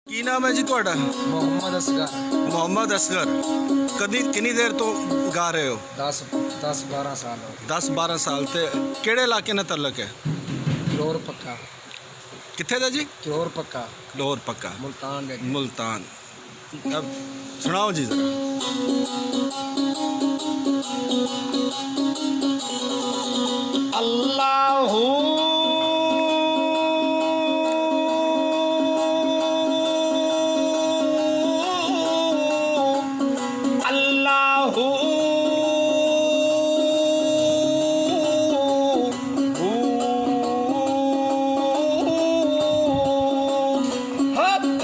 ਕੀ ਨਾਮ ਹੈ ਜੀ ਤੁਹਾਡਾ? मोहम्मद असगर। ਮੁਹੰਮਦ ਅਸਗਰ। ਕਦੀ ਕਿੰਨੀ ਦੇਰ ਤੋਂ ਗਾ ਰਹੇ ਹੋ? 10-12 साल हो 10-12 ਸਾਲ। ਤੇ ਕਿਹੜੇ ਇਲਾਕੇ ਨਾਲ ਤਾਲੁਕ ਹੈ? किलोर पक्का। ਕਿੱਥੇ ਦਾ ਜੀ? किलोर पक्का ਲਾਹੌਰ ਪੱਕਾ, मुल्तान दे मुल्तान। अब सुनाओ जी जरा। अल्लाह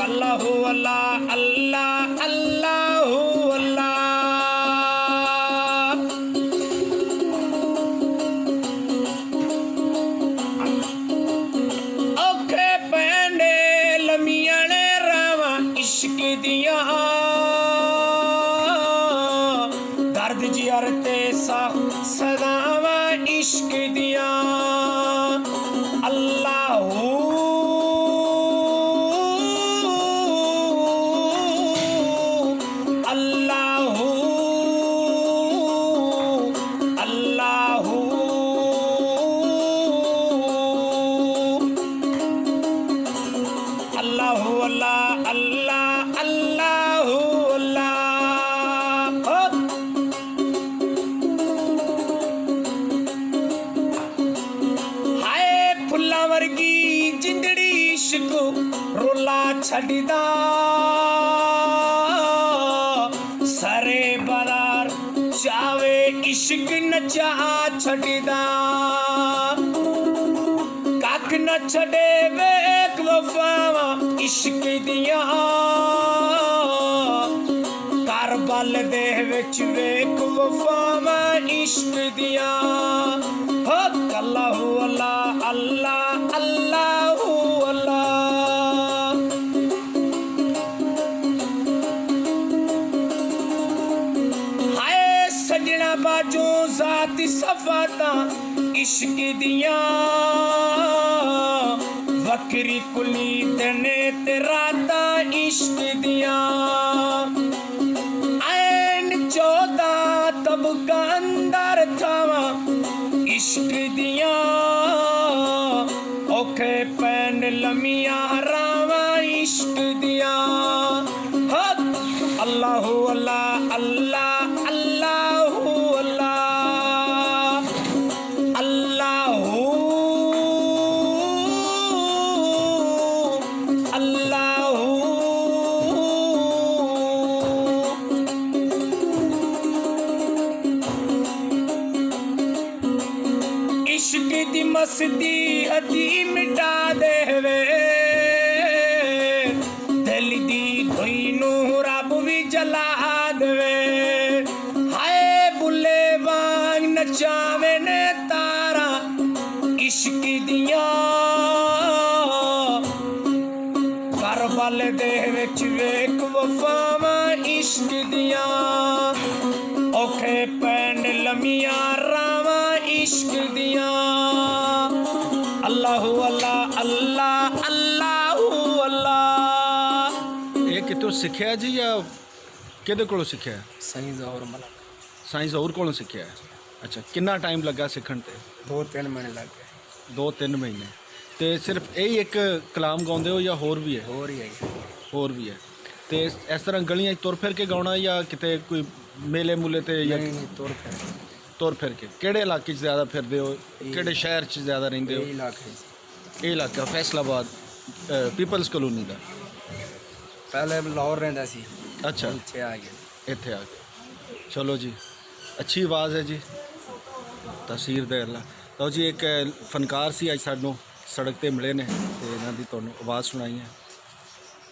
अल्लाह अल्लाह अल्लाह अल्लाह अल्लाह अल्लाह। औखे पैंडे लमियां ने रावां इश्क दियां, दर्द जियर ते सदावां इश्क दियां। अल्लाह अल्लाह अल्लाह अल्लाह अल्लाह अल्लाह अल्लाह अल्लाह। हाय फुल्लां वर्गी जिंदड़ी इश्क रोला छड्डदा, सरे बरार चावे इश्क नचा छड्डदा। कख न छड़े वेख वफावा इश्क दियां, कर बल दे विच वेख वफावा इश्क दियां। अल्लाह अल्लाह अल्लाह अल्लाह अल्लाह। हाय सजना बाजो जात सफाता इश्क दियां, वक्री कुली दने ते राता इश्क दियां। ऐन चौदा तबका अंदर थावा इश्क दियां, औखे पैन लमियां रावा इश्क दियां। अल्लाह अल्लाह अल्लाह अल्लाह अल्लाह अल्लाह अल्लाह। इश्क दी मस्ती अधी मिटा देवे, दिल दी धोई नू रब भी जला देवे। हाय बुले वांग नचावे ने तारा इश्क दियां, करबल दे विच वेख वफावा इश्क दियां। औखे पैंड लमियां रावां इश्क दियां। अल्लाह अल्लाह अल्लाह अल्लाह अल्लाह। ਇਹ ਕਿਤੋਂ ਸਿੱਖਿਆ ਜੀ ਜਾਂ ਕਿਹਦੇ ਕੋਲੋਂ ਸਿੱਖਿਆ? सही जोर मलक ਸਾਈਂ ਜ਼ਹੂਰ ਕੋਲੋਂ ਸਿੱਖਿਆ। ਅੱਛਾ, ਕਿੰਨਾ ਟਾਈਮ ਲੱਗਾ ਸਿੱਖਣ ਤੇ? 2-3 महीने लग गए। 2-3 ਮਹੀਨੇ। ਤੇ ਸਿਰਫ ਇਹੀ ਇੱਕ ਕਲਾਮ ਗਾਉਂਦੇ ਹੋ ਜਾਂ ਹੋਰ ਵੀ ਹੈ? हो रही है ਹੋਰ ਵੀ ਹੈ। ਤੇ ਇਸ ਤਰ੍ਹਾਂ ਗਲੀਆਂ 'ਚ ਤੁਰ ਫਿਰ ਕੇ ਗਾਉਣਾ ਜਾਂ ਕਿਤੇ ਕੋਈ ਮੇਲੇ ਮੂਲੇ ਤੇ ਜਾਂ नहीं तौर पर ਤੁਰ ਫਿਰ ਕੇ? ਕਿਹੜੇ ਇਲਾਕੇ 'ਚ ਜ਼ਿਆਦਾ ਫਿਰਦੇ ਹੋ? ਕਿਹੜੇ ਸ਼ਹਿਰ 'ਚ ਜ਼ਿਆਦਾ ਰਹਿੰਦੇ ਹੋ? यही इलाके ਇਹ ਇਲਾਕਾ ਫੈਸਲਾਬਾਦ ਪੀਪਲਸ ਕਲੋਨੀ ਦਾ। पहले लाहौर रहता सी, ਅੱਛਾ, नीचे आ गए। ਇੱਥੇ ਆ ਕੇ। ਚਲੋ ਜੀ, ਅੱਛੀ ਆਵਾਜ਼ ਹੈ ਜੀ, ਤਸੀਰ ਦੇ ਅੱਲਾ। ਲਓ ਜੀ, ਇੱਕ ਫਨਕਾਰ ਸੀ ਅੱਜ ਸਾਨੂੰ ਸੜਕ ਤੇ ਮਿਲੇ ਨੇ ਤੇ ਇਹਨਾਂ ਦੀ ਤੁਹਾਨੂੰ ਆਵਾਜ਼ ਸੁਣਾਈ ਹੈ।